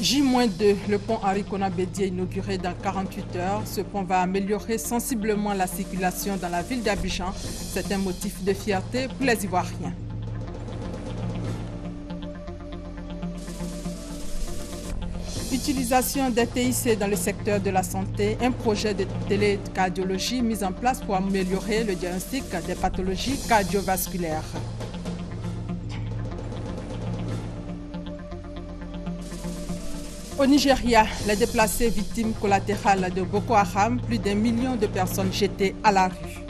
J-2, le pont Henri Konan Bédié inauguré dans 48 heures. Ce pont va améliorer sensiblement la circulation dans la ville d'Abidjan. C'est un motif de fierté pour les Ivoiriens. Utilisation des TIC dans le secteur de la santé, un projet de télécardiologie mis en place pour améliorer le diagnostic des pathologies cardiovasculaires. Au Nigeria, les déplacés victimes collatérales de Boko Haram, plus d'1 million de personnes jetées à la rue.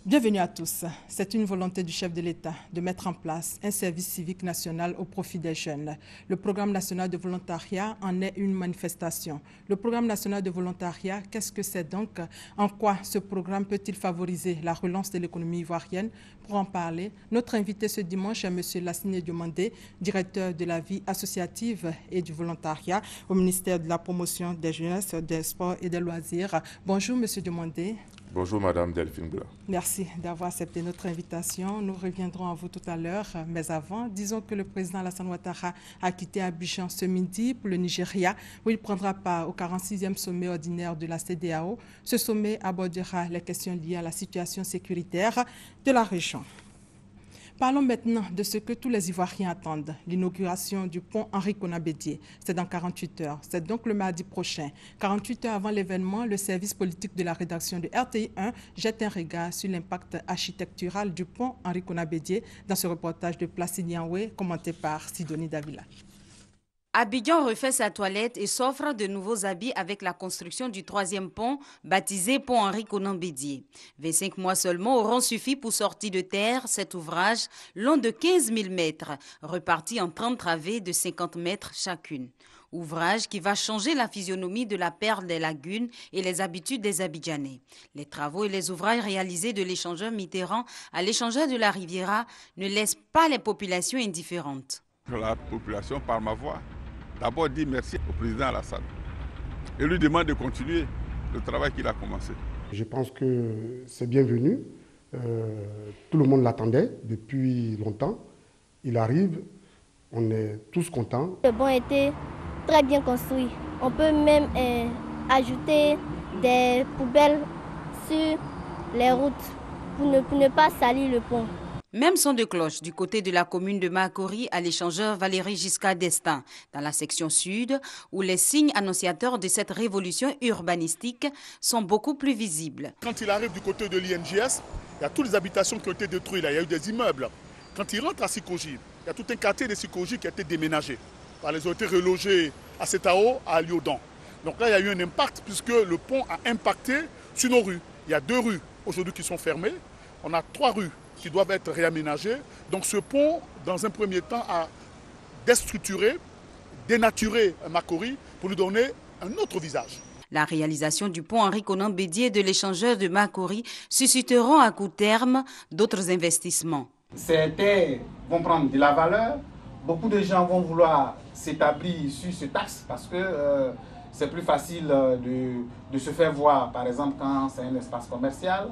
Bienvenue à tous. C'est une volonté du chef de l'État de mettre en place un service civique national au profit des jeunes. Le programme national de volontariat en est une manifestation. Le programme national de volontariat, qu'est-ce que c'est donc? En quoi ce programme peut-il favoriser la relance de l'économie ivoirienne? Pour en parler, notre invité ce dimanche est M. Lassine Diomandé, directeur de la vie associative et du volontariat au ministère de la Promotion des Jeunesses, des Sports et des Loisirs. Bonjour M. Diomandé. Bonjour Madame Delphine Bla. Merci d'avoir accepté notre invitation. Nous reviendrons à vous tout à l'heure. Mais avant, disons que le président Alassane Ouattara a quitté Abidjan ce midi pour le Nigeria, où il prendra part au 46e sommet ordinaire de la CEDEAO. Ce sommet abordera les questions liées à la situation sécuritaire de la région. Parlons maintenant de ce que tous les Ivoiriens attendent, l'inauguration du pont Henri Konan Bédié. C'est dans 48 heures, c'est donc le mardi prochain. 48 heures avant l'événement, le service politique de la rédaction de RTI 1 jette un regard sur l'impact architectural du pont Henri Konan Bédié dans ce reportage de Placide Nianoué, commenté par Sidonie Davila. Abidjan refait sa toilette et s'offre de nouveaux habits avec la construction du troisième pont, baptisé pont Henri Konan Bédié. 25 mois seulement auront suffi pour sortir de terre cet ouvrage long de 15 000 mètres, reparti en 30 travées de 50 mètres chacune. Ouvrage qui va changer la physionomie de la perle des lagunes et les habitudes des Abidjanais. Les travaux et les ouvrages réalisés de l'échangeur Mitterrand à l'échangeur de la Riviera ne laissent pas les populations indifférentes. La population, par ma voix, d'abord dit merci au président Alassane et lui demande de continuer le travail qu'il a commencé. Je pense que c'est bienvenu. Tout le monde l'attendait depuis longtemps. Il arrive, on est tous contents. Le pont était très bien construit. On peut même ajouter des poubelles sur les routes pour ne pas salir le pont. Même son de cloche du côté de la commune de Makori à l'échangeur Valéry Giscard d'Estaing, dans la section sud, où les signes annonciateurs de cette révolution urbanistique sont beaucoup plus visibles. Quand il arrive du côté de l'INGS, il y a toutes les habitations qui ont été détruites, là. Il y a eu des immeubles. Quand il rentre à Sikoji, il y a tout un quartier de Sikoji qui a été déménagé. Ils ont été relogés à Setao, à Lyodan. Donc là, il y a eu un impact puisque le pont a impacté sur nos rues. Il y a 2 rues aujourd'hui qui sont fermées. On a 3 rues qui doivent être réaménagés. Donc ce pont, dans un premier temps, a déstructuré, dénaturé Makori pour lui donner un autre visage. La réalisation du pont Henri Konan Bédié de l'échangeur de Makori susciteront à court terme d'autres investissements. Ces terres vont prendre de la valeur. Beaucoup de gens vont vouloir s'établir sur ce taxe parce que c'est plus facile de se faire voir, par exemple, quand c'est un espace commercial.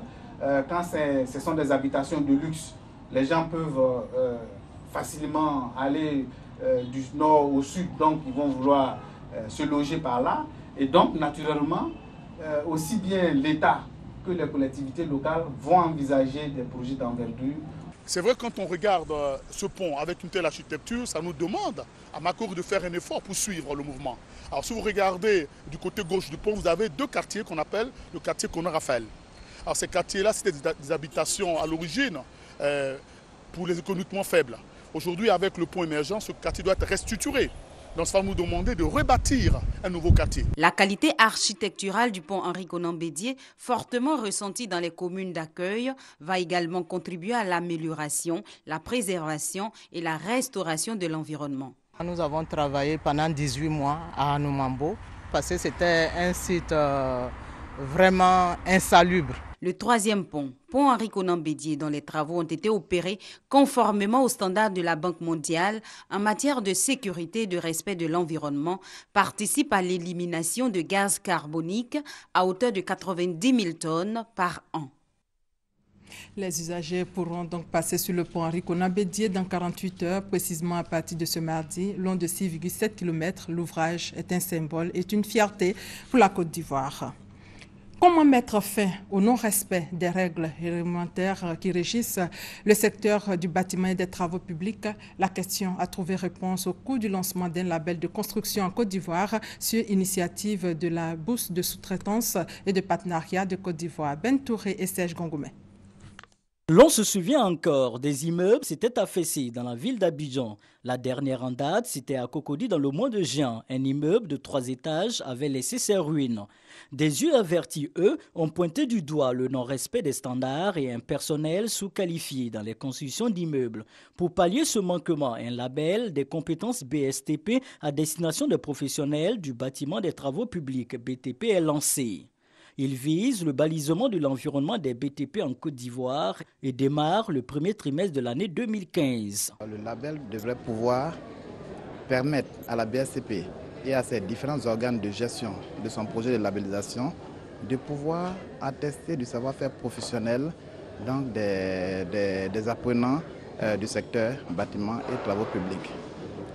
Quand ce sont des habitations de luxe, les gens peuvent facilement aller du nord au sud, donc ils vont vouloir se loger par là. Et donc, naturellement, aussi bien l'État que les collectivités locales vont envisager des projets d'envergure. C'est vrai, quand on regarde ce pont avec une telle architecture, ça nous demande à Makori de faire un effort pour suivre le mouvement. Alors si vous regardez du côté gauche du pont, vous avez 2 quartiers qu'on appelle le quartier Konan Raphaël. Alors ces quartiers-là, c'était des habitations à l'origine pour les économiquement faibles. Aujourd'hui, avec le pont émergent, ce quartier doit être restructuré. Donc ça va nous demander de rebâtir un nouveau quartier. La qualité architecturale du pont Henri Konan Bédié, fortement ressentie dans les communes d'accueil, va également contribuer à l'amélioration, la préservation et la restauration de l'environnement. Nous avons travaillé pendant 18 mois à Anoumambo parce que c'était un site vraiment insalubre. Le troisième pont, pont Henri Konan Bédié, dont les travaux ont été opérés conformément aux standards de la Banque mondiale en matière de sécurité et de respect de l'environnement, participe à l'élimination de gaz carbonique à hauteur de 90 000 tonnes par an. Les usagers pourront donc passer sur le pont Henri Konan Bédié dans 48 heures, précisément à partir de ce mardi. Long de 6,7 km, l'ouvrage est un symbole et une fierté pour la Côte d'Ivoire. Comment mettre fin au non-respect des règles réglementaires qui régissent le secteur du bâtiment et des travaux publics? La question a trouvé réponse au cours du lancement d'un label de construction en Côte d'Ivoire sur initiative de la Bourse de sous-traitance et de partenariat de Côte d'Ivoire. Ben Touré et Serge Gongoumé. L'on se souvient encore, des immeubles s'étaient affaissés dans la ville d'Abidjan. La dernière en date, c'était à Cocody dans le mois de juin. Un immeuble de 3 étages avait laissé ses ruines. Des yeux avertis, eux, ont pointé du doigt le non-respect des standards et un personnel sous-qualifié dans les constructions d'immeubles. Pour pallier ce manquement, un label des compétences BSTP à destination des professionnels du bâtiment des travaux publics BTP est lancé. Il vise le balisement de l'environnement des BTP en Côte d'Ivoire et démarre le premier trimestre de l'année 2015. Le label devrait pouvoir permettre à la BSTP et à ses différents organes de gestion de son projet de labellisation de pouvoir attester du savoir-faire professionnel donc des apprenants du secteur bâtiment et travaux publics.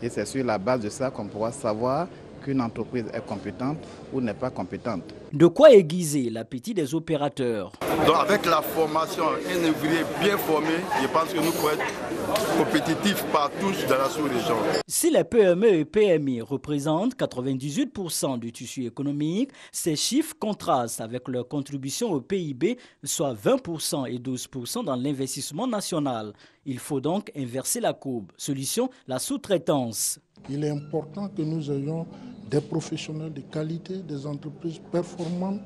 Et c'est sur la base de ça qu'on pourra savoir qu'une entreprise est compétente ou n'est pas compétente. De quoi aiguiser l'appétit des opérateurs. Donc avec la formation, un ouvrier bien formé, je pense que nous pouvons être compétitifs partout dans la sous-région. Si les PME et PMI représentent 98% du tissu économique, ces chiffres contrastent avec leur contribution au PIB, soit 20% et 12% dans l'investissement national. Il faut donc inverser la courbe. Solution, la sous-traitance. Il est important que nous ayons des professionnels de qualité, des entreprises performantes,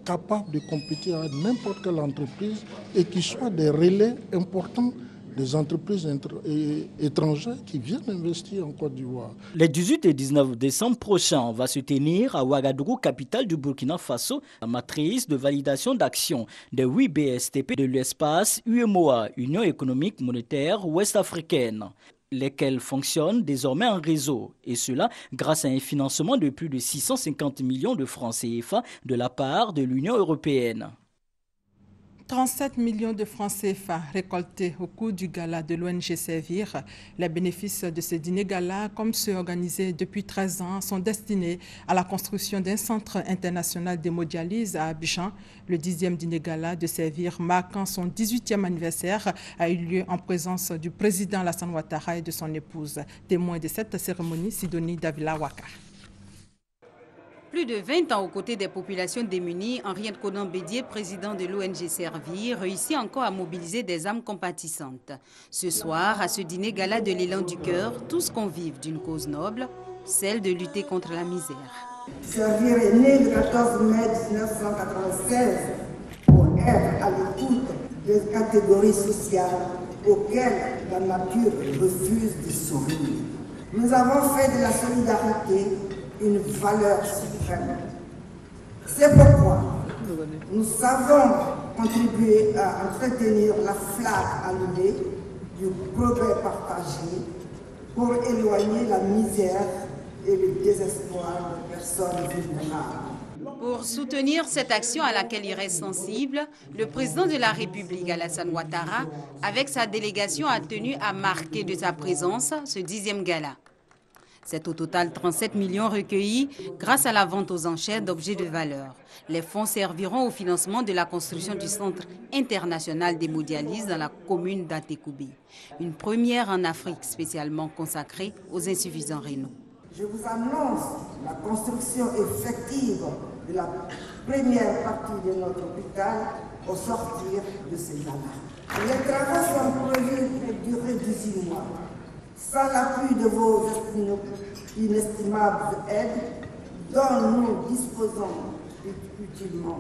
capables de compétir à n'importe quelle entreprise et qui soient des relais importants des entreprises étrangères qui viennent investir en Côte d'Ivoire. Les 18 et 19 décembre prochains va se tenir à Ouagadougou, capitale du Burkina Faso, la matrice de validation d'action des 8 BSTP de l'espace UEMOA, Union économique monétaire ouest-africaine, lesquels fonctionnent désormais en réseau, et cela grâce à un financement de plus de 650 millions de francs CFA de la part de l'Union européenne. 37 millions de francs CFA récoltés au cours du gala de l'ONG Servir. Les bénéfices de ce dîner gala, comme ceux organisés depuis 13 ans, sont destinés à la construction d'un centre international d'hémodialyse à Abidjan. Le 10e dîner gala de Servir, marquant son 18e anniversaire, a eu lieu en présence du président Alassane Ouattara et de son épouse. Témoin de cette cérémonie, Sidonie Davila Waka. Plus de 20 ans aux côtés des populations démunies, Henriette Konan Bédié, président de l'ONG Servir, réussit encore à mobiliser des âmes compatissantes. Ce soir, à ce dîner gala de l'élan du cœur, tous convivent d'une cause noble, celle de lutter contre la misère. Servir est né le 14 mai 1996 pour être à l'écoute des catégories sociales auxquelles la nature refuse de sourire. Nous avons fait de la solidarité une valeur suprême. C'est pourquoi nous savons contribuer à entretenir la flamme allumée du progrès partagé pour éloigner la misère et le désespoir des personnes vulnérables. Pour soutenir cette action à laquelle il reste sensible, le président de la République, Alassane Ouattara, avec sa délégation, a tenu à marquer de sa présence ce 10e gala. C'est au total 37 millions recueillis grâce à la vente aux enchères d'objets de valeur. Les fonds serviront au financement de la construction du Centre international d'hémodialyse dans la commune d'Atekoubi. Une première en Afrique spécialement consacrée aux insuffisants rénaux. Je vous annonce la construction effective de la première partie de notre hôpital au sortir de ces années. Les travaux sont prévus pour durer 18 mois. Sans l'appui de vos inestimables aides dont nous disposons utilement,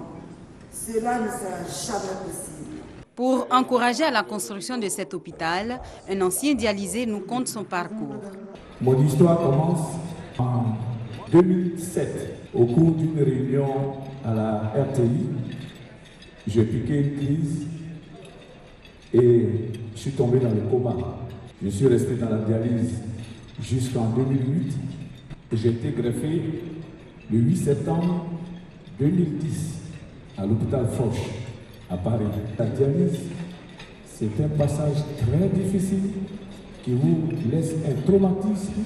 cela ne sera jamais possible. Pour encourager à la construction de cet hôpital, un ancien dialysé nous conte son parcours. Mon histoire commence en 2007, au cours d'une réunion à la RTI. J'ai piqué une crise et je suis tombé dans le coma. Je suis resté dans la dialyse jusqu'en 2008 et j'ai été greffé le 8 septembre 2010 à l'hôpital Foch à Paris. La dialyse C'est un passage très difficile qui vous laisse un traumatisme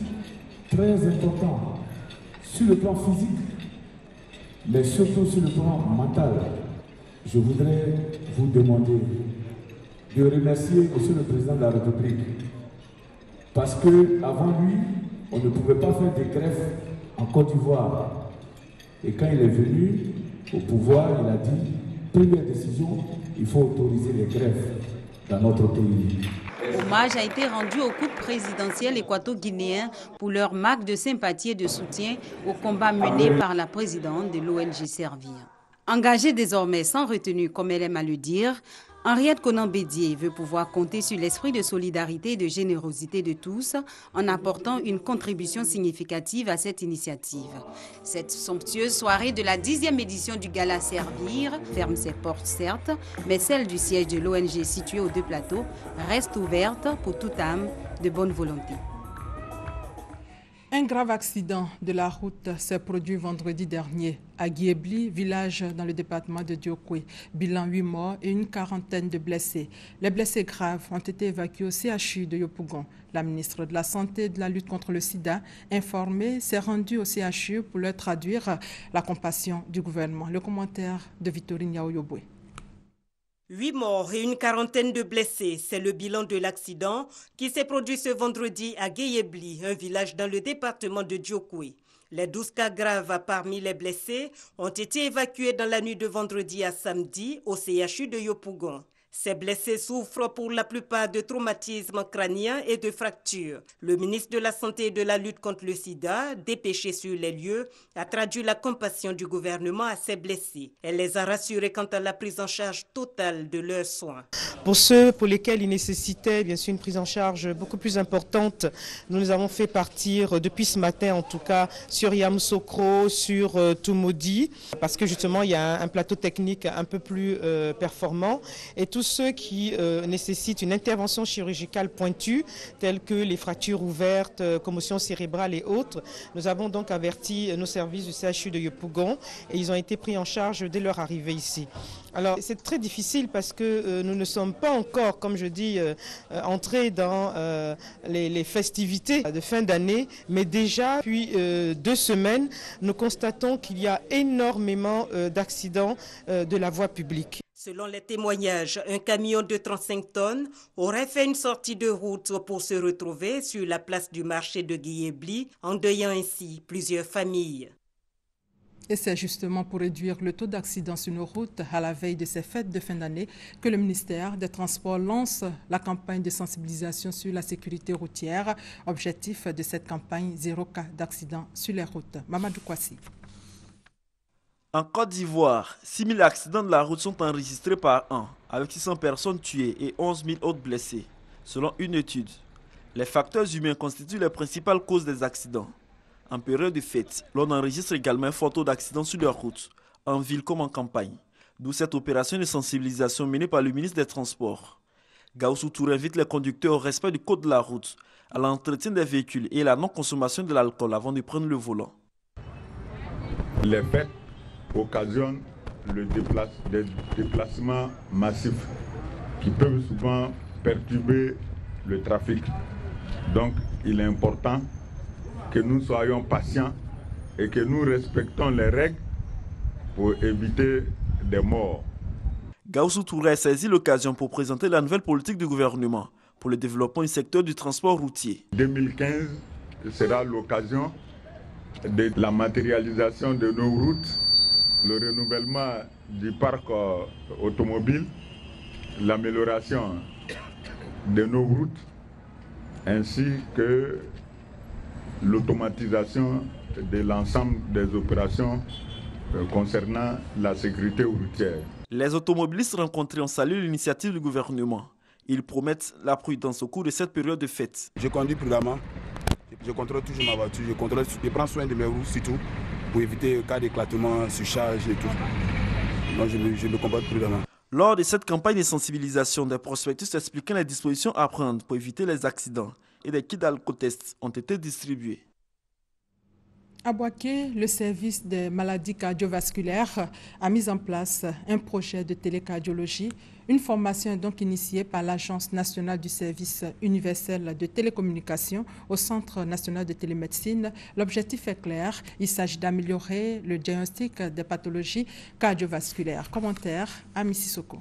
très important sur le plan physique, mais surtout sur le plan mental. Je voudrais vous demander de remercier Monsieur le Président de la République, parce qu'avant lui, on ne pouvait pas faire des greffes en Côte d'Ivoire. Et quand il est venu au pouvoir, il a dit, première décision, il faut autoriser les greffes dans notre pays. Hommage a été rendu au couple présidentiel équato-guinéen pour leur marque de sympathie et de soutien au combat mené par la présidente de l'ONG Servir. Engagée désormais sans retenue, comme elle aime à le dire, Henriette Konan Bédié veut pouvoir compter sur l'esprit de solidarité et de générosité de tous en apportant une contribution significative à cette initiative. Cette somptueuse soirée de la 10e édition du Gala Servir ferme ses portes certes, mais celle du siège de l'ONG située aux 2 plateaux reste ouverte pour toute âme de bonne volonté. Un grave accident de la route s'est produit vendredi dernier à Guiébli, village dans le département de Diokwe. Bilan 8 morts et une quarantaine de blessés. Les blessés graves ont été évacués au CHU de Yopougon. La ministre de la Santé et de la lutte contre le sida, informée, s'est rendue au CHU pour leur traduire la compassion du gouvernement. Le commentaire de Victorine Yaoyobwe. 8 morts et une quarantaine de blessés, c'est le bilan de l'accident qui s'est produit ce vendredi à Guiébli, un village dans le département de Diokwe. Les 12 cas graves parmi les blessés ont été évacués dans la nuit de vendredi à samedi au CHU de Yopougon. Ces blessés souffrent pour la plupart de traumatismes crâniens et de fractures. Le ministre de la Santé et de la lutte contre le sida, dépêché sur les lieux, a traduit la compassion du gouvernement à ces blessés. Elle les a rassurés quant à la prise en charge totale de leurs soins. Pour ceux pour lesquels il nécessitait bien sûr une prise en charge beaucoup plus importante, nous avons fait partir depuis ce matin en tout cas sur Yamoussoukro, sur Toumoudi, parce que justement il y a un plateau technique un peu plus performant. Et tous ceux qui nécessitent une intervention chirurgicale pointue, telles que les fractures ouvertes, commotion cérébrale et autres, nous avons donc averti nos services du CHU de Yopougon et ils ont été pris en charge dès leur arrivée ici. Alors c'est très difficile parce que nous ne sommes pas encore, comme je dis, entrés dans les festivités de fin d'année, mais déjà depuis 2 semaines, nous constatons qu'il y a énormément d'accidents de la voie publique. Selon les témoignages, un camion de 35 tonnes aurait fait une sortie de route pour se retrouver sur la place du marché de Guiébli, endeuillant ainsi plusieurs familles. Et c'est justement pour réduire le taux d'accidents sur nos routes à la veille de ces fêtes de fin d'année que le ministère des Transports lance la campagne de sensibilisation sur la sécurité routière. Objectif de cette campagne, 0 cas d'accidents sur les routes. Mamadou Kwasi. En Côte d'Ivoire, 6 000 accidents de la route sont enregistrés par an, avec 600 personnes tuées et 11 000 autres blessés, selon une étude. Les facteurs humains constituent les principales causes des accidents. En période de fête, l'on enregistre également un fort taux d'accidents sur les routes, en ville comme en campagne. D'où cette opération de sensibilisation menée par le ministre des Transports. Gaoussou Touré invite les conducteurs au respect du code de la route, à l'entretien des véhicules et à la non-consommation de l'alcool avant de prendre le volant. Les fêtes occasionnent des déplacements massifs qui peuvent souvent perturber le trafic. Donc il est important que nous soyons patients et que nous respectons les règles pour éviter des morts. Gaoussou Touré a saisi l'occasion pour présenter la nouvelle politique du gouvernement pour le développement du secteur du transport routier. 2015 sera l'occasion de la matérialisation de nos routes, le renouvellement du parc automobile, l'amélioration de nos routes, ainsi que l'automatisation de l'ensemble des opérations concernant la sécurité routière. Les automobilistes rencontrés ont salué l'initiative du gouvernement. Ils promettent la prudence au cours de cette période de fête. Je conduis prudemment, je contrôle toujours ma voiture, je prends soin de mes roues surtout pour éviter le cas d'éclatement, surcharge et tout. Donc je me comporte prudemment. Lors de cette campagne de sensibilisation, des prospectus expliquant les dispositions à prendre pour éviter les accidents et des kits d'alcotest ont été distribués. À Boaké, le service des maladies cardiovasculaires a mis en place un projet de télécardiologie. Une formation est donc initiée par l'Agence nationale du service universel de télécommunications au Centre national de télémédecine. L'objectif est clair, il s'agit d'améliorer le diagnostic des pathologies cardiovasculaires. Commentaire à Mississoko.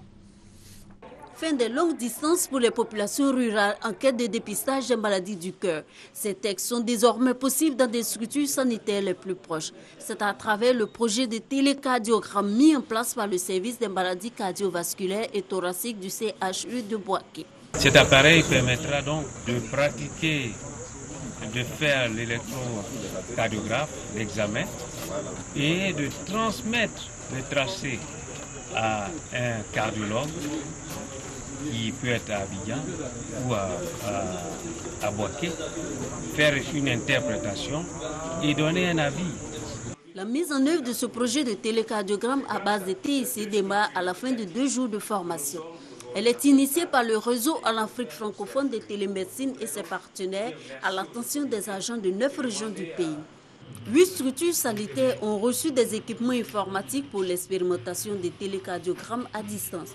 Fin des longues distances pour les populations rurales en quête de dépistage des maladies du cœur. Ces tests sont désormais possibles dans des structures sanitaires les plus proches. C'est à travers le projet de télécardiogramme mis en place par le service des maladies cardiovasculaires et thoraciques du CHU de Boaké. Cet appareil permettra donc de pratiquer, de faire l'électrocardiographe, l'examen, et de transmettre le tracé à un cardiologue qui peut être à Abidjan ou à Boaké, faire une interprétation et donner un avis. La mise en œuvre de ce projet de télécardiogramme à base de TIC démarre à la fin de 2 jours de formation. Elle est initiée par le réseau en Afrique francophone de télémédecine et ses partenaires à l'attention des agents de 9 régions du pays. 8 structures sanitaires ont reçu des équipements informatiques pour l'expérimentation des télécardiogrammes à distance.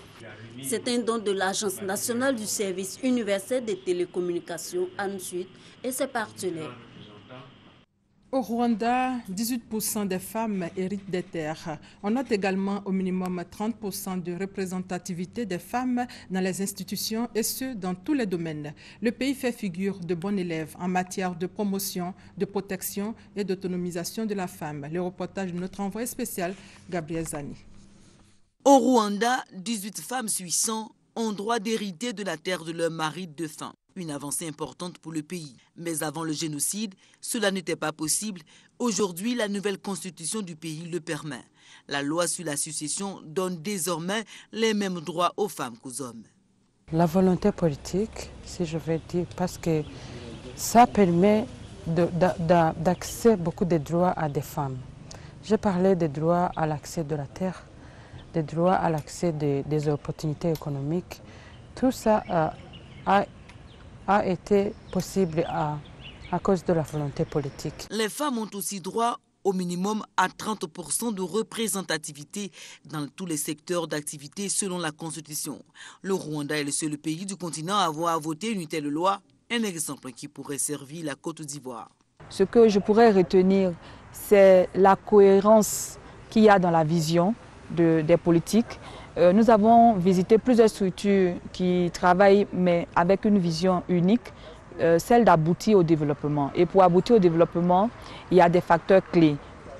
C'est un don de l'Agence nationale du service universel des télécommunications, ANSUD, et ses partenaires. Au Rwanda, 18% des femmes héritent des terres. On note également au minimum 30% de représentativité des femmes dans les institutions et ce, dans tous les domaines. Le pays fait figure de bon élève en matière de promotion, de protection et d'autonomisation de la femme. Le reportage de notre envoyé spécial, Gabriel Zani. Au Rwanda, 18 femmes sur 100 ont droit d'hériter de la terre de leur mari défunt. Une avancée importante pour le pays. Mais avant le génocide, cela n'était pas possible. Aujourd'hui, la nouvelle constitution du pays le permet. La loi sur la succession donne désormais les mêmes droits aux femmes qu'aux hommes. La volonté politique, si je veux dire, parce que ça permet d'accès beaucoup de droits à des femmes. J'ai parlé des droits à l'accès de la terre, des droits à l'accès des opportunités économiques. Tout ça a été possible à cause de la volonté politique. Les femmes ont aussi droit au minimum à 30% de représentativité dans tous les secteurs d'activité selon la Constitution. Le Rwanda est le seul pays du continent à avoir voté une telle loi, un exemple qui pourrait servir la Côte d'Ivoire. Ce que je pourrais retenir, c'est la cohérence qu'il y a dans la vision des politiques. Nous avons visité plusieurs structures qui travaillent mais avec une vision unique, celle d'aboutir au développement. Et pour aboutir au développement, il y a des facteurs clés.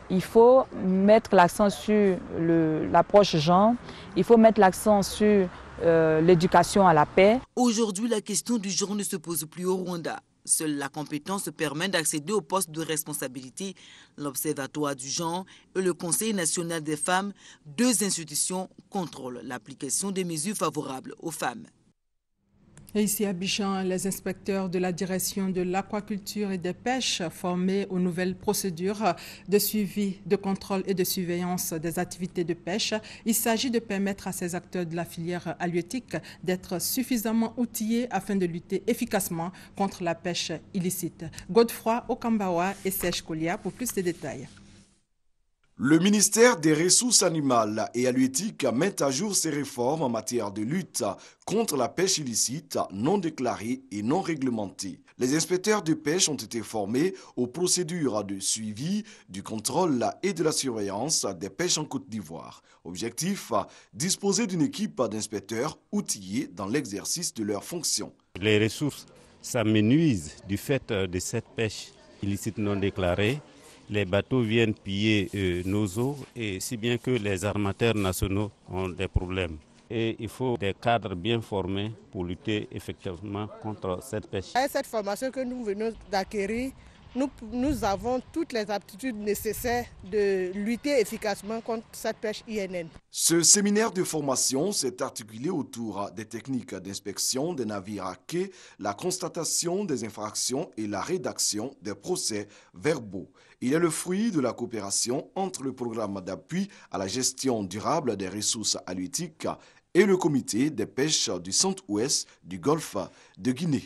Il faut mettre l'accent sur l'approche genre, il faut mettre l'accent sur l'éducation à la paix. Aujourd'hui, la question du genre ne se pose plus au Rwanda. Seule la compétence permet d'accéder aux postes de responsabilité. L'Observatoire du genre et le Conseil national des femmes, 2 institutions, contrôlent l'application des mesures favorables aux femmes. Et ici à Abidjan, les inspecteurs de la direction de l'aquaculture et des pêches formés aux nouvelles procédures de suivi, de contrôle et de surveillance des activités de pêche. Il s'agit de permettre à ces acteurs de la filière halieutique d'être suffisamment outillés afin de lutter efficacement contre la pêche illicite. Godefroy Okambawa et Serge Kolia pour plus de détails. Le ministère des Ressources animales et halieutiques met à jour ses réformes en matière de lutte contre la pêche illicite, non déclarée et non réglementée. Les inspecteurs de pêche ont été formés aux procédures de suivi, du contrôle et de la surveillance des pêches en Côte d'Ivoire. Objectif, disposer d'une équipe d'inspecteurs outillés dans l'exercice de leurs fonctions. Les ressources s'amenuisent du fait de cette pêche illicite non déclarée. Les bateaux viennent piller nos eaux et si bien que les armateurs nationaux ont des problèmes. Et il faut des cadres bien formés pour lutter effectivement contre cette pêche. Avec cette formation que nous venons d'acquérir, nous avons toutes les aptitudes nécessaires de lutter efficacement contre cette pêche INN. Ce séminaire de formation s'est articulé autour des techniques d'inspection des navires à quai, la constatation des infractions et la rédaction des procès verbaux. Il est le fruit de la coopération entre le programme d'appui à la gestion durable des ressources halieutiques et le comité des pêches du centre-ouest du golfe de Guinée.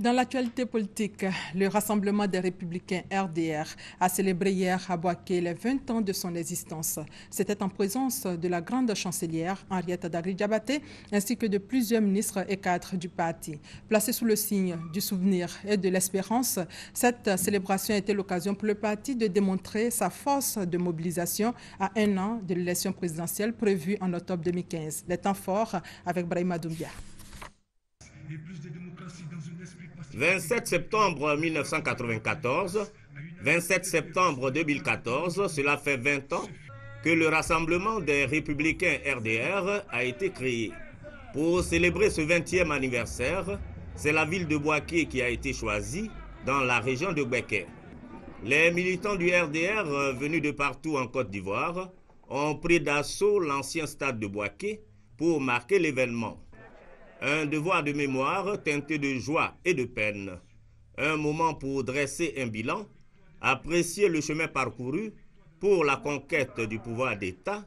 Dans l'actualité politique, le Rassemblement des Républicains RDR a célébré hier à Boaké les 20 ans de son existence. C'était en présence de la grande chancelière Henriette Dagri-Diabaté ainsi que de plusieurs ministres et cadres du parti. Placée sous le signe du souvenir et de l'espérance, cette célébration a été l'occasion pour le parti de démontrer sa force de mobilisation à un an de l'élection présidentielle prévue en octobre 2015. Les temps forts avec Brahima Doumbia. 27 septembre 1994, 27 septembre 2014, cela fait 20 ans que le Rassemblement des Républicains RDR a été créé. Pour célébrer ce 20e anniversaire, c'est la ville de Boaké qui a été choisie dans la région de Béké. Les militants du RDR venus de partout en Côte d'Ivoire ont pris d'assaut l'ancien stade de Boaké pour marquer l'événement. Un devoir de mémoire teinté de joie et de peine. Un moment pour dresser un bilan, apprécier le chemin parcouru pour la conquête du pouvoir d'État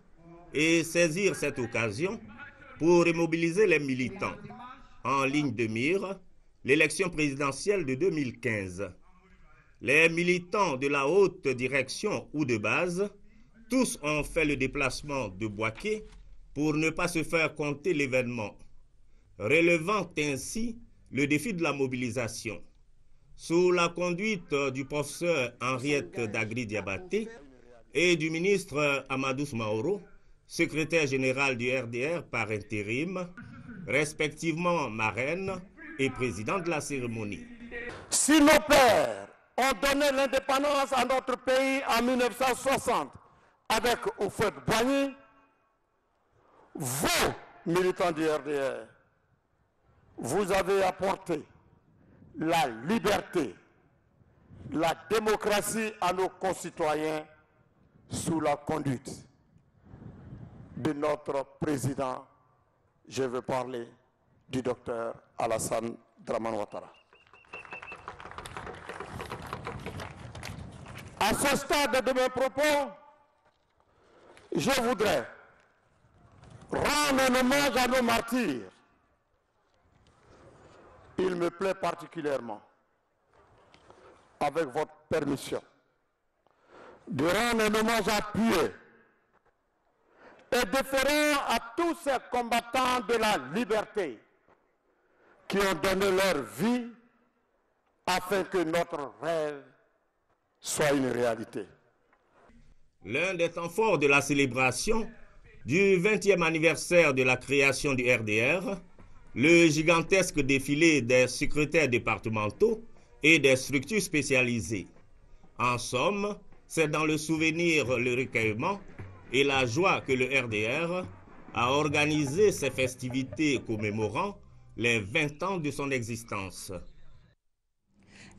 et saisir cette occasion pour remobiliser les militants. En ligne de mire, l'élection présidentielle de 2015. Les militants de la haute direction ou de base, tous ont fait le déplacement de Boaké pour ne pas se faire compter l'événement, relevant ainsi le défi de la mobilisation. Sous la conduite du professeur Henriette Dagri-Diabaté et du ministre Amadou Maoro, secrétaire général du RDR par intérim, respectivement marraine et président de la cérémonie. Si nos pères ont donné l'indépendance à notre pays en 1960 avec Houphouët-Boigny, vous, militants du RDR, vous avez apporté la liberté, la démocratie à nos concitoyens sous la conduite de notre président. Je veux parler du docteur Alassane Dramane Ouattara. À ce stade de mes propos, je voudrais rendre un hommage à nos martyrs. Il me plaît particulièrement, avec votre permission, de rendre un hommage appuyé et déférent à tous ces combattants de la liberté qui ont donné leur vie afin que notre rêve soit une réalité. L'un des temps forts de la célébration du 20e anniversaire de la création du RDR, le gigantesque défilé des secrétaires départementaux et des structures spécialisées. En somme, c'est dans le souvenir, le recueillement et la joie que le RDR a organisé ces festivités commémorant les 20 ans de son existence.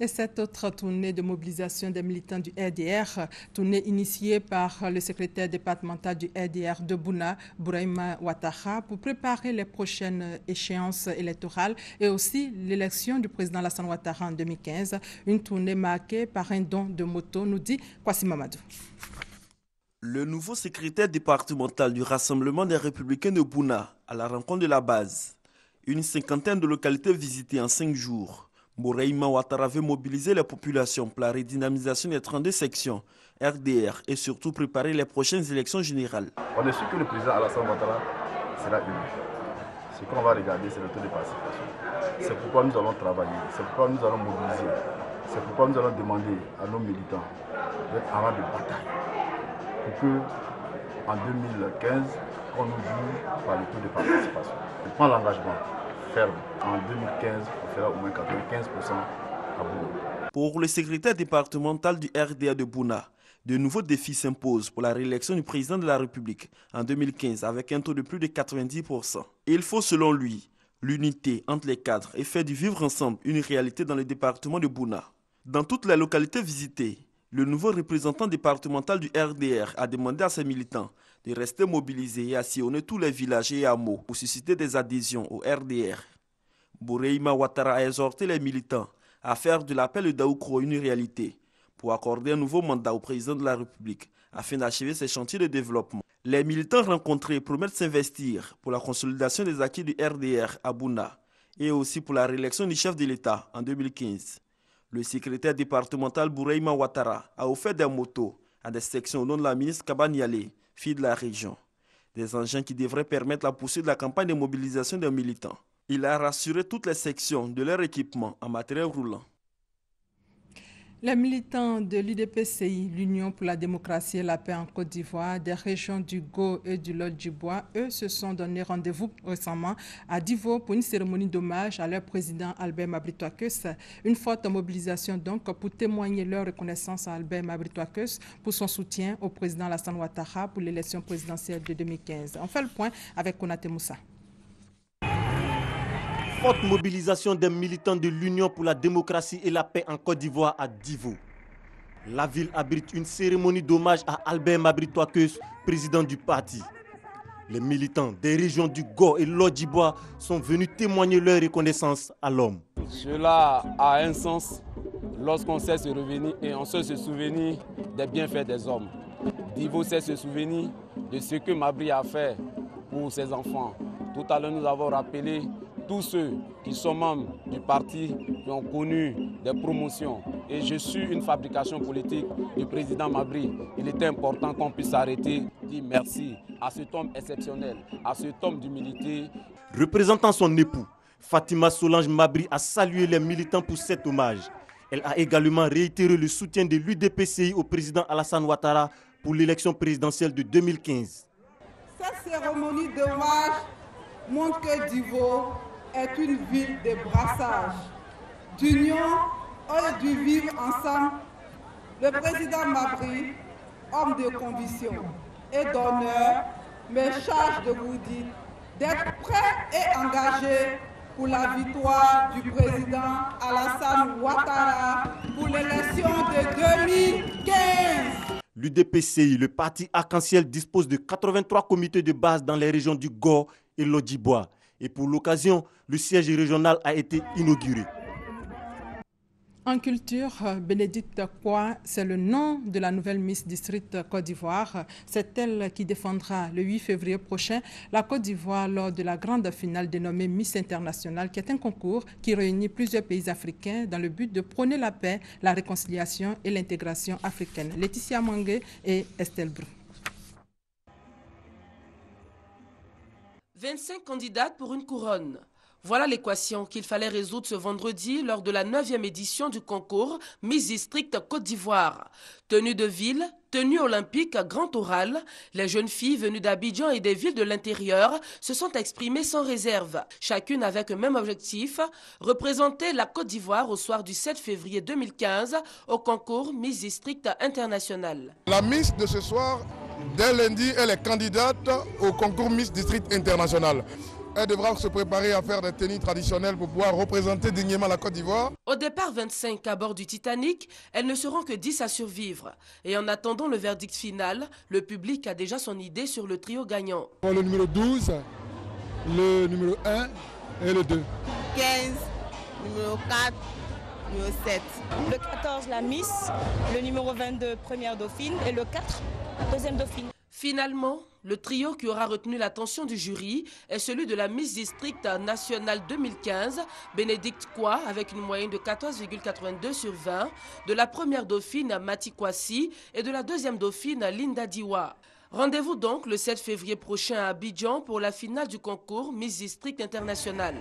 Et cette autre tournée de mobilisation des militants du RDR, tournée initiée par le secrétaire départemental du RDR de Bouna, Brahima Ouattara, pour préparer les prochaines échéances électorales et aussi l'élection du président Alassane Ouattara en 2015. Une tournée marquée par un don de moto, nous dit Kwasi Mamadou. Le nouveau secrétaire départemental du Rassemblement des Républicains de Bouna, à la rencontre de la base, une cinquantaine de localités visitées en 5 jours. Brahima Ouattara veut mobiliser les populations pour la redynamisation des 32 sections RDR et surtout préparer les prochaines élections générales. On est sûr que le président Alassane Ouattara sera élu. Ce qu'on va regarder, c'est le taux de participation. C'est pourquoi nous allons travailler, c'est pourquoi nous allons mobiliser, c'est pourquoi nous allons demander à nos militants d'être en rang de bataille pour que en 2015, on nous juge par le taux de participation. Je prends l'engagement ferme. En 2015, on fera au moins 95% à Bouna. Pour le secrétaire départemental du RDA de Bouna, de nouveaux défis s'imposent pour la réélection du président de la République en 2015 avec un taux de plus de 90%. Il faut selon lui l'unité entre les cadres et faire du vivre ensemble une réalité dans le département de Bouna. Dans toutes les localités visitées, le nouveau représentant départemental du RDR a demandé à ses militants de rester mobilisés et à sillonner tous les villages et hameaux pour susciter des adhésions au RDR. Brahima Ouattara a exhorté les militants à faire de l'appel de Daoukro une réalité pour accorder un nouveau mandat au président de la République afin d'achever ses chantiers de développement. Les militants rencontrés promettent s'investir pour la consolidation des acquis du RDR à Bouna et aussi pour la réélection du chef de l'État en 2015. Le secrétaire départemental Bouraïma Ouattara a offert des motos à des sections au nom de la ministre Kabaniale, fille de la région. Des engins qui devraient permettre la poursuite de la campagne de mobilisation des militants. Il a rassuré toutes les sections de leur équipement en matériel roulant. Les militants de l'UDPCI, l'Union pour la démocratie et la paix en Côte d'Ivoire, des régions du Go et du Lot-du-Bois, eux se sont donné rendez-vous récemment à Divo pour une cérémonie d'hommage à leur président Albert Mabry-Touakeus. Une forte mobilisation donc pour témoigner leur reconnaissance à Albert Mabry-Touakeus pour son soutien au président Alassane Ouattara pour l'élection présidentielle de 2015. On fait le point avec Konaté Moussa. Forte mobilisation des militants de l'Union pour la démocratie et la paix en Côte d'Ivoire à Divo. La ville abrite une cérémonie d'hommage à Albert Mabry-Touakeus, président du parti. Les militants des régions du Go et Lot-du-Bois sont venus témoigner leur reconnaissance à l'homme. Cela a un sens lorsqu'on sait se revenir et on sait se souvenir des bienfaits des hommes. Divo sait se souvenir de ce que Mabry a fait pour ses enfants. Tout à l'heure, nous avons rappelé tous ceux qui sont membres du parti, qui ont connu des promotions. Et je suis une fabrication politique du président Mabry. Il était important qu'on puisse arrêter, dire merci à cet homme exceptionnel, à cet homme d'humilité. Représentant son époux, Fatima Solange Mabry a salué les militants pour cet hommage. Elle a également réitéré le soutien de l'UDPCI au président Alassane Ouattara pour l'élection présidentielle de 2015. Cette cérémonie d'hommage montre que Divo est une ville de brassage, d'union et du vivre ensemble. Le président Mabry, homme de conviction et d'honneur, me charge de vous dire d'être prêt et engagé pour la victoire du président Alassane Ouattara pour l'élection de 2015. L'UDPCI, le parti arc-en-ciel, dispose de 83 comités de base dans les régions du Go et Lot-du-Bois. Et pour l'occasion, le siège régional a été inauguré. En culture, Bénédicte Kwa, c'est le nom de la nouvelle Miss District Côte d'Ivoire. C'est elle qui défendra le 8 février prochain la Côte d'Ivoire lors de la grande finale dénommée Miss Internationale, qui est un concours qui réunit plusieurs pays africains dans le but de prôner la paix, la réconciliation et l'intégration africaine. Laetitia Mangue et Estelle Brou. 25 candidates pour une couronne. Voilà l'équation qu'il fallait résoudre ce vendredi lors de la 9e édition du concours Miss District Côte d'Ivoire. Tenue de ville, tenue olympique, grand oral, les jeunes filles venues d'Abidjan et des villes de l'intérieur se sont exprimées sans réserve. Chacune avec le même objectif, représenter la Côte d'Ivoire au soir du 7 février 2015 au concours Miss District International. La Miss de ce soir, dès lundi, elle est candidate au concours Miss District International. Elle devra se préparer à faire des tenues traditionnelles pour pouvoir représenter dignement la Côte d'Ivoire. Au départ 25 à bord du Titanic, elles ne seront que 10 à survivre. Et en attendant le verdict final, le public a déjà son idée sur le trio gagnant. Le numéro 12, le numéro 1 et le 2. 15, numéro 4, numéro 7. Le 14, la Miss, le numéro 22, première dauphine, et le 4, deuxième dauphine. Finalement, le trio qui aura retenu l'attention du jury est celui de la Miss District Nationale 2015, Bénédicte Kwa, avec une moyenne de 14,82 sur 20, de la première dauphine Mati Kwasi et de la deuxième dauphine Linda Diwa. Rendez-vous donc le 7 février prochain à Abidjan pour la finale du concours Miss District International.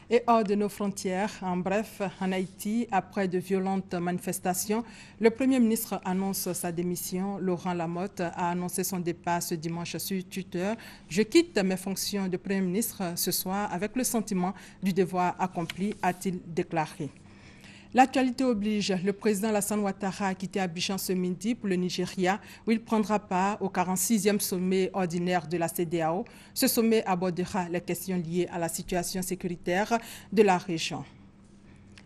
Et hors de nos frontières, en bref, en Haïti, après de violentes manifestations, le Premier ministre annonce sa démission. Laurent Lamotte a annoncé son départ ce dimanche sur Twitter. « Je quitte mes fonctions de Premier ministre ce soir avec le sentiment du devoir accompli », a-t-il déclaré. L'actualité oblige, le président Alassane Ouattara a quitté Abidjan ce midi pour le Nigeria, où il prendra part au 46e sommet ordinaire de la CEDEAO. Ce sommet abordera les questions liées à la situation sécuritaire de la région.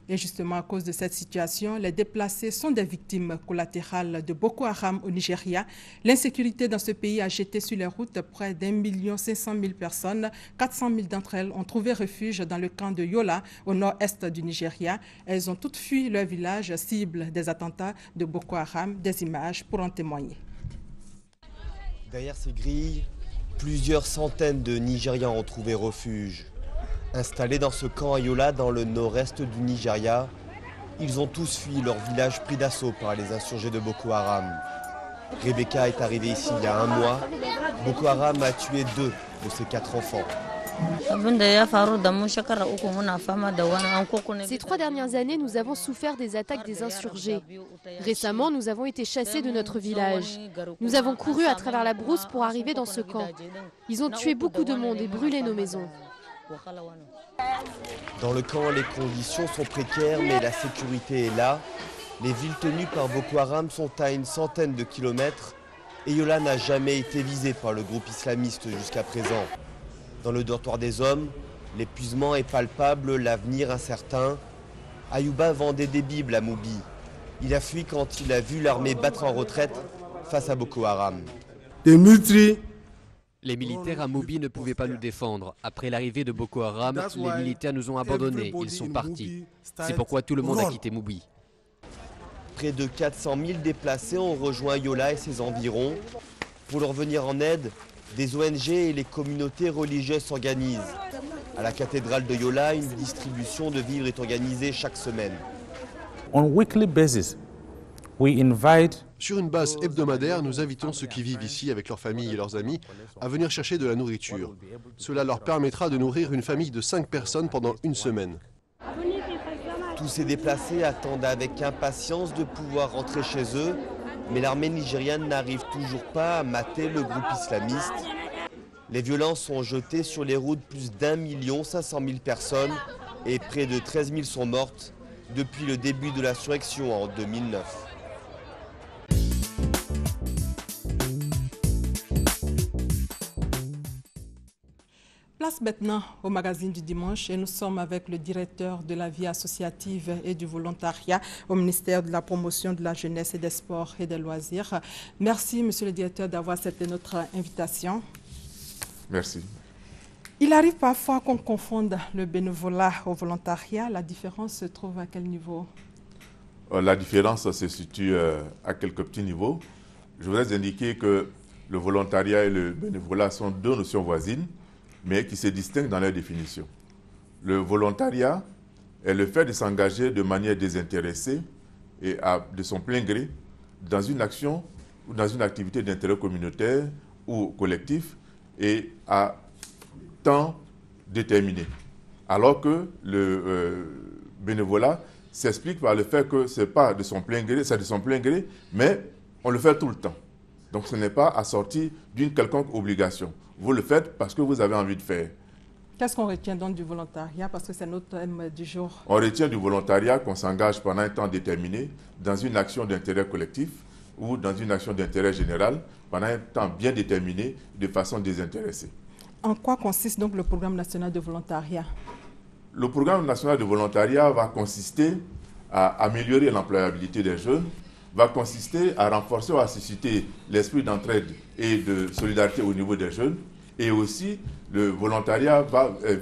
Et justement, à cause de cette situation, les déplacés sont des victimes collatérales de Boko Haram au Nigeria. L'insécurité dans ce pays a jeté sur les routes près d'1 500 000 personnes. 400 000 d'entre elles ont trouvé refuge dans le camp de Yola, au nord-est du Nigeria. Elles ont toutes fui leur village, cible des attentats de Boko Haram. Des images pour en témoigner. Derrière ces grilles, plusieurs centaines de Nigérians ont trouvé refuge. Installés dans ce camp à Yola, dans le nord-est du Nigeria, ils ont tous fui leur village pris d'assaut par les insurgés de Boko Haram. Rebecca est arrivée ici il y a un mois. Boko Haram a tué 2 de ses 4 enfants. Ces 3 dernières années, nous avons souffert des attaques des insurgés. Récemment, nous avons été chassés de notre village. Nous avons couru à travers la brousse pour arriver dans ce camp. Ils ont tué beaucoup de monde et brûlé nos maisons. Dans le camp, les conditions sont précaires, mais la sécurité est là. Les villes tenues par Boko Haram sont à une centaine de kilomètres et Yola n'a jamais été visée par le groupe islamiste jusqu'à présent. Dans le dortoir des hommes, l'épuisement est palpable, l'avenir incertain. Ayouba vendait des bibles à Moubi. Il a fui quand il a vu l'armée battre en retraite face à Boko Haram. Les militaires à Moubi ne pouvaient pas nous défendre. Après l'arrivée de Boko Haram, les militaires nous ont abandonnés, ils sont partis. C'est pourquoi tout le monde a quitté Moubi. Près de 400 000 déplacés ont rejoint Yola et ses environs. Pour leur venir en aide, des ONG et les communautés religieuses s'organisent. À la cathédrale de Yola, une distribution de vivres est organisée chaque semaine. Sur une base hebdomadaire, nous invitons ceux qui vivent ici avec leurs familles et leurs amis à venir chercher de la nourriture. Cela leur permettra de nourrir une famille de 5 personnes pendant une semaine. Tous ces déplacés attendent avec impatience de pouvoir rentrer chez eux, mais l'armée nigériane n'arrive toujours pas à mater le groupe islamiste. Les violences ont jeté sur les routes plus d'1 500 000 personnes et près de 13 000 sont mortes depuis le début de l'insurrection en 2009. Place maintenant au magazine du dimanche et nous sommes avec le directeur de la vie associative et du volontariat au ministère de la promotion de la jeunesse et des sports et des loisirs. Merci, monsieur le directeur, d'avoir accepté notre invitation. Merci. Il arrive parfois qu'on confonde le bénévolat au volontariat. La différence se trouve à quel niveau? La différence se situe à quelques petits niveaux. Je voudrais indiquer que le volontariat et le bénévolat sont 2 notions voisines, mais qui se distinguent dans leur définition. Le volontariat est le fait de s'engager de manière désintéressée et de son plein gré dans une action ou dans une activité d'intérêt communautaire ou collectif et à temps déterminé. Alors que le bénévolat s'explique par le fait que ce n'est pas de son plein gré, c'est de son plein gré, mais on le fait tout le temps. Donc ce n'est pas assorti d'une quelconque obligation. Vous le faites parce que vous avez envie de faire. Qu'est-ce qu'on retient donc du volontariat? Parce que c'est notre thème du jour. On retient du volontariat qu'on s'engage pendant un temps déterminé dans une action d'intérêt collectif ou dans une action d'intérêt général pendant un temps bien déterminé de façon désintéressée. En quoi consiste donc le programme national de volontariat? Le programme national de volontariat va consister à améliorer l'employabilité des jeunes, va consister à renforcer ou à susciter l'esprit d'entraide et de solidarité au niveau des jeunes. Et aussi, le volontariat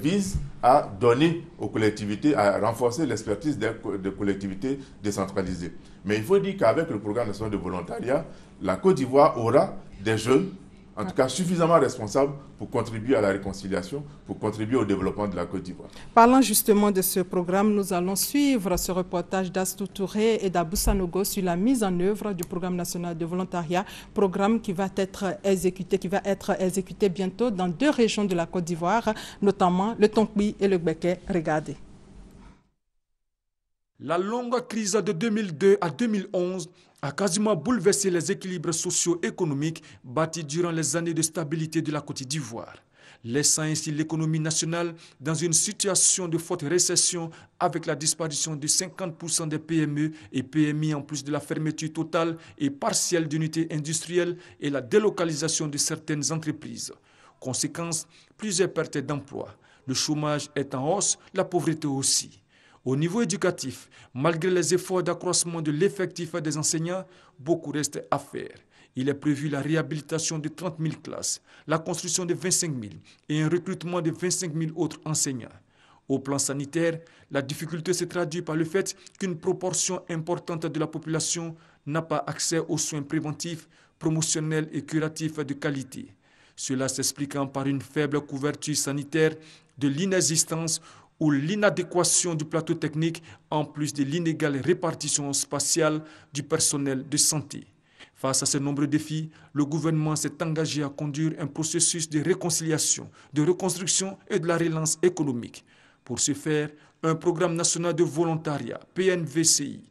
vise à donner aux collectivités, à renforcer l'expertise des collectivités décentralisées. Mais il faut dire qu'avec le programme national de volontariat, la Côte d'Ivoire aura des jeunes, en tout cas suffisamment responsables pour contribuer à la réconciliation, pour contribuer au développement de la Côte d'Ivoire. Parlant justement de ce programme, nous allons suivre ce reportage d'Astou Touré et d'Abou Sanogo sur la mise en œuvre du programme national de volontariat, programme qui va être exécuté bientôt dans 2 régions de la Côte d'Ivoire, notamment le Tonkbi et le Gbeke. Regardez. La longue crise de 2002 à 2011 a quasiment bouleversé les équilibres socio-économiques bâtis durant les années de stabilité de la Côte d'Ivoire, laissant ainsi l'économie nationale dans une situation de forte récession avec la disparition de 50% des PME et PMI en plus de la fermeture totale et partielle d'unités industrielles et la délocalisation de certaines entreprises. Conséquence, plusieurs pertes d'emplois. Le chômage est en hausse, la pauvreté aussi. Au niveau éducatif, malgré les efforts d'accroissement de l'effectif des enseignants, beaucoup reste à faire. Il est prévu la réhabilitation de 30 000 classes, la construction de 25 000 et un recrutement de 25 000 autres enseignants. Au plan sanitaire, la difficulté se traduit par le fait qu'une proportion importante de la population n'a pas accès aux soins préventifs, promotionnels et curatifs de qualité. Cela s'expliquant par une faible couverture sanitaire de l'inexistence ou l'inadéquation du plateau technique, en plus de l'inégale répartition spatiale du personnel de santé. Face à ces nombreux défis, le gouvernement s'est engagé à conduire un processus de réconciliation, de reconstruction et de la relance économique. Pour ce faire, un programme national de volontariat, PNVCI,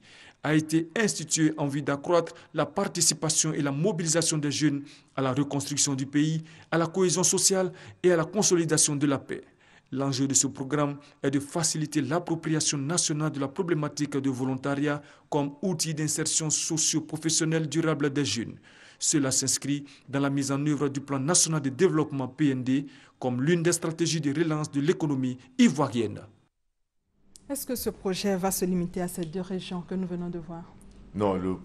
a été institué en vue d'accroître la participation et la mobilisation des jeunes à la reconstruction du pays, à la cohésion sociale et à la consolidation de la paix. L'enjeu de ce programme est de faciliter l'appropriation nationale de la problématique de volontariat comme outil d'insertion socio-professionnelle durable des jeunes. Cela s'inscrit dans la mise en œuvre du plan national de développement PND comme l'une des stratégies de relance de l'économie ivoirienne. Est-ce que ce projet va se limiter à ces deux régions que nous venons de voir? Non, le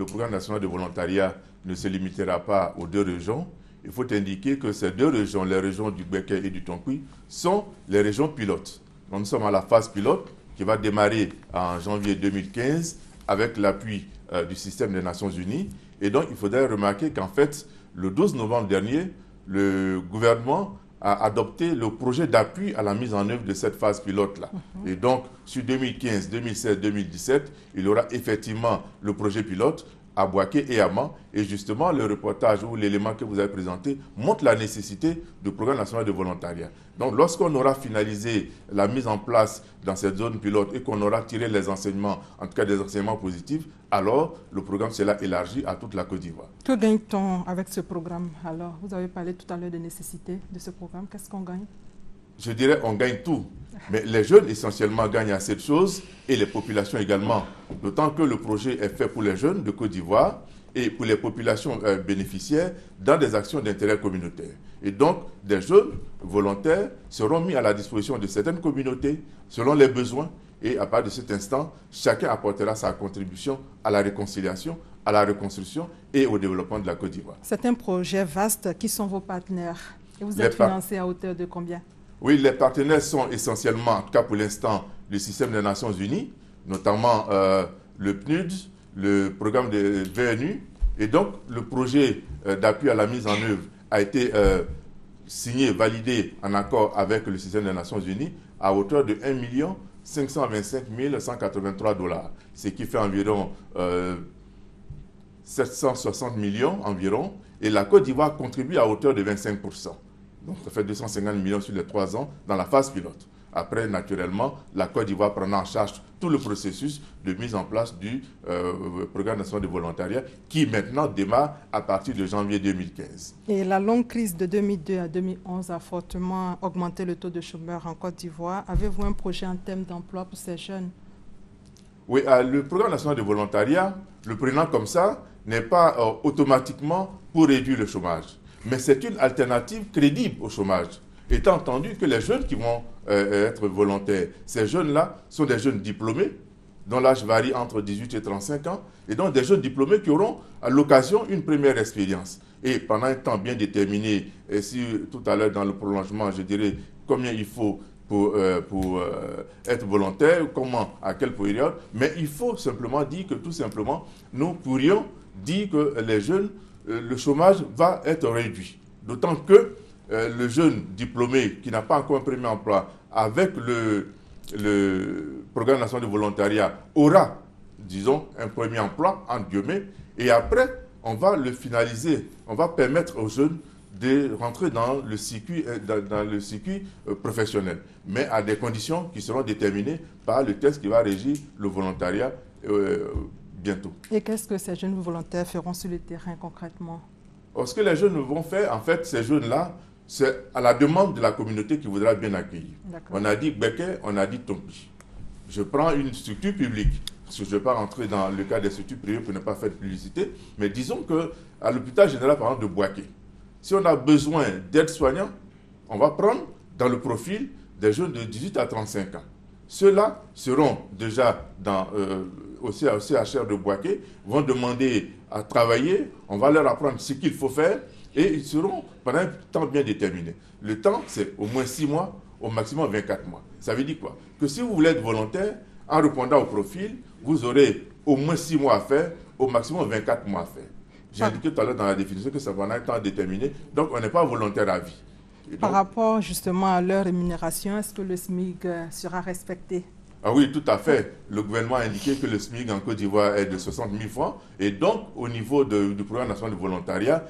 programme national de volontariat ne se limitera pas aux deux régions. Il faut indiquer que ces deux régions, les régions du Béké et du Tonkoui, sont les régions pilotes. Donc, nous sommes à la phase pilote qui va démarrer en janvier 2015 avec l'appui du système des Nations Unies. Et donc, il faudrait remarquer qu'en fait, le 12 novembre dernier, le gouvernement a adopté le projet d'appui à la mise en œuvre de cette phase pilote-là. Et donc, sur 2015, 2016, 2017, il y aura effectivement le projet pilote à Boaké et à Mans. Et justement, le reportage ou l'élément que vous avez présenté montre la nécessité du programme national de volontariat. Donc, lorsqu'on aura finalisé la mise en place dans cette zone pilote et qu'on aura tiré les enseignements, en tout cas des enseignements positifs, alors le programme sera élargi à toute la Côte d'Ivoire. Que gagne-t-on avec ce programme? Alors, vous avez parlé tout à l'heure des nécessités de ce programme. Qu'est-ce qu'on gagne? Je dirais on gagne tout. Mais les jeunes essentiellement gagnent à cette chose et les populations également. D'autant que le projet est fait pour les jeunes de Côte d'Ivoire et pour les populations bénéficiaires dans des actions d'intérêt communautaire. Et donc, des jeunes volontaires seront mis à la disposition de certaines communautés selon les besoins. Et à partir de cet instant, chacun apportera sa contribution à la réconciliation, à la reconstruction et au développement de la Côte d'Ivoire. C'est un projet vaste. Qui sont vos partenaires? Et vous êtes financé à hauteur de combien? Oui, les partenaires sont essentiellement, en tout cas pour l'instant, le système des Nations Unies, notamment le PNUD, le programme de VNU. Et donc, le projet d'appui à la mise en œuvre a été signé, validé en accord avec le système des Nations Unies à hauteur de 1 525 183 $, ce qui fait environ 760 millions environ. Et la Côte d'Ivoire contribue à hauteur de 25%. Donc, ça fait 250 millions sur les 3 ans dans la phase pilote. Après, naturellement, la Côte d'Ivoire prendra en charge tout le processus de mise en place du programme national de volontariat qui maintenant démarre à partir de janvier 2015. Et la longue crise de 2002 à 2011 a fortement augmenté le taux de chômeurs en Côte d'Ivoire. Avez-vous un projet en termes d'emploi pour ces jeunes? Oui, le programme national de volontariat, le prenant comme ça, n'est pas automatiquement pour réduire le chômage. Mais c'est une alternative crédible au chômage. Étant entendu que les jeunes qui vont être volontaires, ces jeunes-là sont des jeunes diplômés, dont l'âge varie entre 18 et 35 ans, et donc des jeunes diplômés qui auront à l'occasion une première expérience. Et pendant un temps bien déterminé, et si tout à l'heure dans le prolongement, je dirais combien il faut pour être volontaire, comment, à quelle période, mais il faut simplement dire que tout simplement, nous pourrions dire que les jeunes, le chômage va être réduit. D'autant que le jeune diplômé qui n'a pas encore un premier emploi, avec le programme national de volontariat, aura, disons, un premier emploi, entre guillemets, et après, on va le finaliser. On va permettre aux jeunes de rentrer dans le circuit professionnel, mais à des conditions qui seront déterminées par le texte qui va régir le volontariat bientôt. Et qu'est-ce que ces jeunes volontaires feront sur le terrain concrètement? Ce que les jeunes vont faire, en fait, ces jeunes-là, c'est à la demande de la communauté qui voudra bien accueillir. On a dit Béké, on a dit Tonkoui. Je prends une structure publique, parce que je ne vais pas rentrer dans le cas des structures privées pour ne pas faire de publicité, mais disons qu'à l'hôpital général, par exemple, de Boaké, si on a besoin d'aides-soignants, on va prendre dans le profil des jeunes de 18 à 35 ans. Ceux-là seront déjà au CHR de Boaké, vont demander à travailler, on va leur apprendre ce qu'il faut faire et ils seront pendant un temps bien déterminé. Le temps, c'est au moins 6 mois, au maximum 24 mois. Ça veut dire quoi? Que si vous voulez être volontaire, en répondant au profil, vous aurez au moins 6 mois à faire, au maximum 24 mois à faire. J'ai indiqué tout à l'heure dans la définition que ça va être un temps déterminé, donc on n'est pas volontaire à vie. Par rapport justement à leur rémunération, est-ce que le SMIC sera respecté? Ah oui, tout à fait. Le gouvernement a indiqué que le SMIC en Côte d'Ivoire est de 60 000 francs. Et donc, au niveau du programme national de volontariat,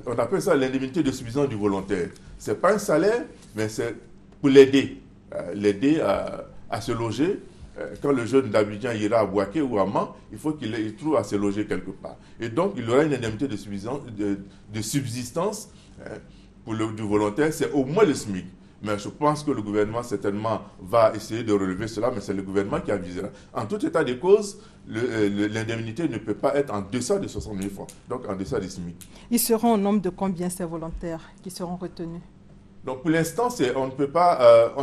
on appelle ça l'indemnité de subsistance du volontaire. Ce n'est pas un salaire, mais c'est pour l'aider. L'aider à se loger. Quand le jeune d'Abidjan ira à Bouaké ou à Mans, il faut qu'il trouve à se loger quelque part. Et donc, il aura une indemnité de subsistance pour du volontaire, c'est au moins le SMIC. Mais je pense que le gouvernement, certainement, va essayer de relever cela, mais c'est le gouvernement qui avisera. En tout état de cause, l'indemnité ne peut pas être en deçà de 60 000 francs, donc en deçà du SMIC. Ils seront au nombre de combien ces volontaires qui seront retenus? Donc pour l'instant, on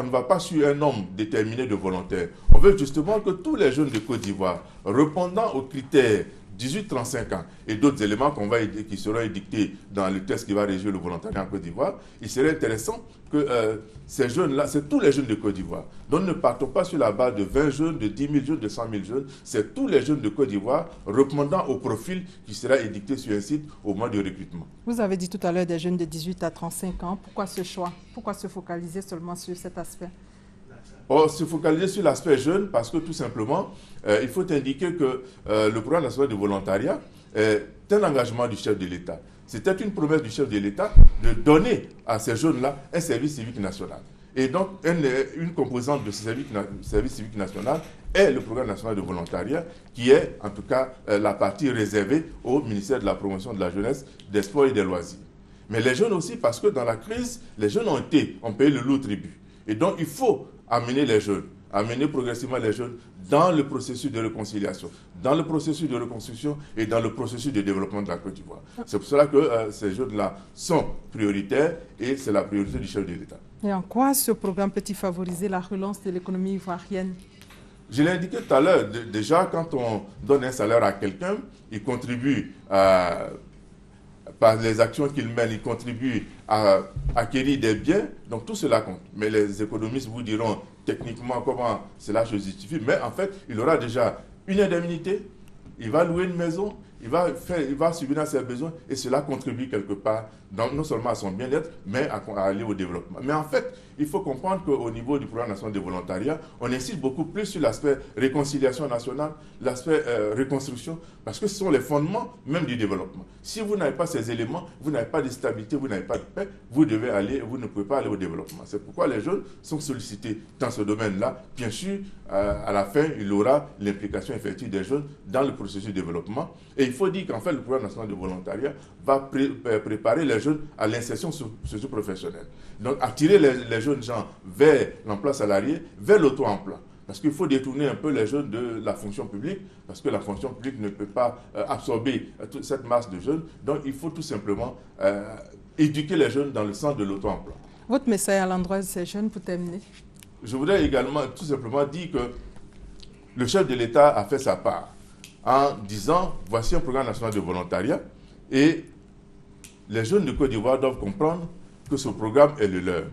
ne va pas sur un nombre déterminé de volontaires. On veut justement que tous les jeunes de Côte d'Ivoire, répondant aux critères 18-35 ans et d'autres éléments qui seront édictés dans le texte qui va régir le volontariat en Côte d'Ivoire, il serait intéressant que ces jeunes-là, c'est tous les jeunes de Côte d'Ivoire. Donc ne partons pas sur la base de 20 jeunes, de 10 000 jeunes, de 100 000 jeunes. C'est tous les jeunes de Côte d'Ivoire répondant au profil qui sera édicté sur un site au moment du recrutement. Vous avez dit tout à l'heure des jeunes de 18 à 35 ans. Pourquoi ce choix? Pourquoi se focaliser seulement sur cet aspect? Se focaliser sur l'aspect jeune parce que tout simplement, il faut indiquer que le programme national de volontariat est un engagement du chef de l'État. C'était une promesse du chef de l'État de donner à ces jeunes-là un service civique national. Et donc, une composante de ce service civique national est le programme national de volontariat, qui est en tout cas la partie réservée au ministère de la promotion de la jeunesse, des sports et des loisirs. Mais les jeunes aussi, parce que dans la crise, les jeunes ont payé le lourd tribut. Et donc, il faut amener les jeunes, amener progressivement les jeunes dans le processus de réconciliation, dans le processus de reconstruction et dans le processus de développement de la Côte d'Ivoire. C'est pour cela que ces jeunes-là sont prioritaires et c'est la priorité du chef de l'État. Et en quoi ce programme peut-il favoriser la relance de l'économie ivoirienne? Je l'ai indiqué tout à l'heure, déjà quand on donne un salaire à quelqu'un, il contribue par les actions qu'il mène, il contribue à acquérir des biens, donc tout cela compte. Mais les économistes vous diront techniquement comment cela se justifie, mais en fait, il aura déjà une indemnité, il va louer une maison, il va subvenir à ses besoins et cela contribue quelque part, non seulement à son bien-être, mais à aller au développement. Mais en fait, il faut comprendre qu'au niveau du programme national de volontariat, on insiste beaucoup plus sur l'aspect réconciliation nationale, l'aspect reconstruction, parce que ce sont les fondements même du développement. Si vous n'avez pas ces éléments, vous n'avez pas de stabilité, vous n'avez pas de paix, vous ne pouvez pas aller au développement. C'est pourquoi les jeunes sont sollicités dans ce domaine-là. Bien sûr, à la fin, il y aura l'implication effective des jeunes dans le processus de développement. Et il faut dire qu'en fait, le programme national de volontariat va préparer les jeunes à l'insertion socio-professionnelle. Donc, attirer les jeunes gens vers l'emploi salarié, vers l'auto-emploi. Parce qu'il faut détourner un peu les jeunes de la fonction publique, parce que la fonction publique ne peut pas absorber toute cette masse de jeunes. Donc, il faut tout simplement éduquer les jeunes dans le sens de l'auto-emploi. Votre message à l'endroit de ces jeunes pour terminer? Je voudrais également tout simplement dire que le chef de l'État a fait sa part en disant, voici un programme national de volontariat et les jeunes de Côte d'Ivoire doivent comprendre que ce programme est le leur,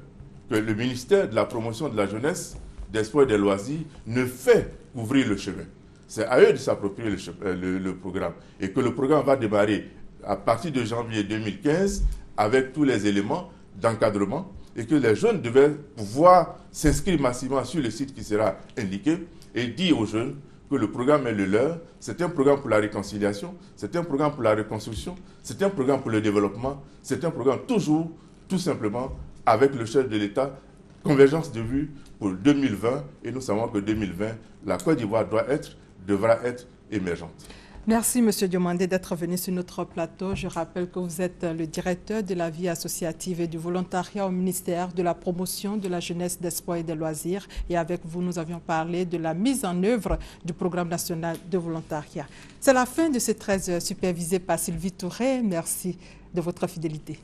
que le ministère de la promotion de la jeunesse, des sports et des loisirs ne fait qu'ouvrir le chemin. C'est à eux de s'approprier le programme et que le programme va démarrer à partir de janvier 2015 avec tous les éléments d'encadrement et que les jeunes devaient pouvoir s'inscrire massivement sur le site qui sera indiqué et dire aux jeunes que le programme est le leur, c'est un programme pour la réconciliation, c'est un programme pour la reconstruction, c'est un programme pour le développement, c'est un programme toujours, tout simplement, avec le chef de l'État, convergence de vue pour 2020, et nous savons que 2020, la Côte d'Ivoire devra être émergente. Merci, M. Diomandé, d'être venu sur notre plateau. Je rappelle que vous êtes le directeur de la vie associative et du volontariat au ministère de la promotion de la jeunesse, des sports et des loisirs. Et avec vous, nous avions parlé de la mise en œuvre du programme national de volontariat. C'est la fin de ces 13 heures supervisées par Sylvie Touré. Merci de votre fidélité.